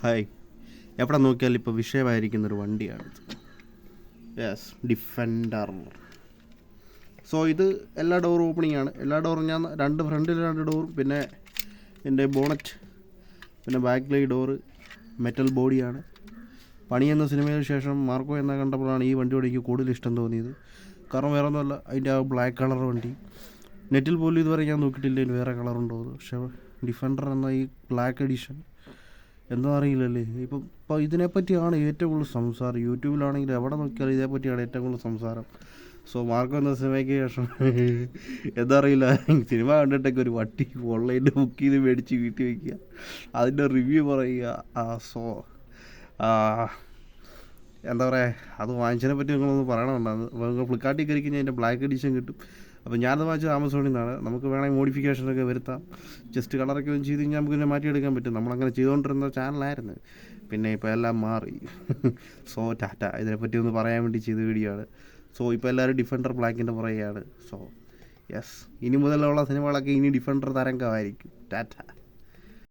Hi, എവിടെ നോക്കിയാലും ഇപ്പോൾ വിഷയമായിരിക്കുന്നൊരു വണ്ടിയാണിത്. Yes, Defender. സോ ഇത് എല്ലാ ഡോറും ഓപ്പണിംഗ് ആണ്. എല്ലാ ഡോറും ഞാൻ ഫ്രണ്ടിൽ 2 ഡോറും, പിന്നെ എൻ്റെ ബോണറ്റ്, പിന്നെ ബാക്കിലെ ഡോറ് മെറ്റൽ ബോഡിയാണ്. പണി എന്ന സിനിമയ്ക്ക് ശേഷം മാർക്കോ എന്ന കണ്ടപ്പോഴാണ് ഈ വണ്ടിയോട് എനിക്ക് കൂടുതൽ ഇഷ്ടം തോന്നിയത്. കാരണം വേറെ ഒന്നുമല്ല, അതിൻ്റെ ആ ബ്ലാക്ക് കളർ വണ്ടി നെറ്റിൽ പോലും ഇതുവരെ ഞാൻ നോക്കിയിട്ടില്ല ഇതിന് വേറെ കളറുണ്ടോ എന്ന്. പക്ഷേ ഡിഫൻഡർ എന്ന ഈ ബ്ലാക്ക് എഡിഷൻ എന്താ അറിയില്ലല്ലേ. ഇപ്പോൾ ഇതിനെപ്പറ്റിയാണ് ഏറ്റവും കൂടുതൽ സംസാരം. യൂട്യൂബിലാണെങ്കിൽ എവിടെ നോക്കിയാലും ഇതേപ്പറ്റിയാണ് ഏറ്റവും കൂടുതൽ സംസാരം. സോ മാർക്കോ എന്ന സിനിമയ്ക്ക് ശേഷം എന്താ അറിയില്ല, സിനിമ കണ്ടിട്ടൊക്കെ ഒരു വണ്ടി ഓൺലൈനിൽ ബുക്ക് ചെയ്ത് മേടിച്ച് വീട്ടിൽ വയ്ക്കുക, അതിൻ്റെ റിവ്യൂ പറയുക. സോ എന്താ പറയുക, അത് വാങ്ങിച്ചതിനെ പറ്റി നിങ്ങളൊന്ന് പറയണമെന്നുണ്ടായിരുന്നു. നിങ്ങൾ ഫ്ലിപ്കാർട്ടിൽ കയറി കഴിഞ്ഞാൽ അതിൻ്റെ ബ്ലാക്ക് എഡിഷൻ കിട്ടും. അപ്പോൾ ഞാനത് വാങ്ങിച്ചത് ആമസോണിൽ നിന്നാണ്. നമുക്ക് വേണമെങ്കിൽ മോഡിഫിക്കേഷനൊക്കെ വരുത്താം. ജസ്റ്റ് കളറൊക്കെ ഒന്ന് ചെയ്ത് കഴിഞ്ഞാൽ നമുക്ക് പിന്നെ മാറ്റിയെടുക്കാൻ പറ്റും. നമ്മളങ്ങനെ ചെയ്തുകൊണ്ടിരുന്ന ചാനലായിരുന്നു, പിന്നെ ഇപ്പോൾ എല്ലാം മാറി. സോ ടാറ്റ. ഇതിനെപ്പറ്റി ഒന്ന് പറയാൻ വേണ്ടി ചെയ്ത വീഡിയോ ആണ്. സോ ഇപ്പോൾ എല്ലാവരും ഡിഫൻഡർ ബ്ലാക്കിൻ്റെ പുറകെയാണ്. സോ യെസ്, ഇനി മുതലുള്ള സിനിമകളൊക്കെ ഇനി ഡിഫൻഡർ തരംഗമായിരിക്കും. ടാറ്റ.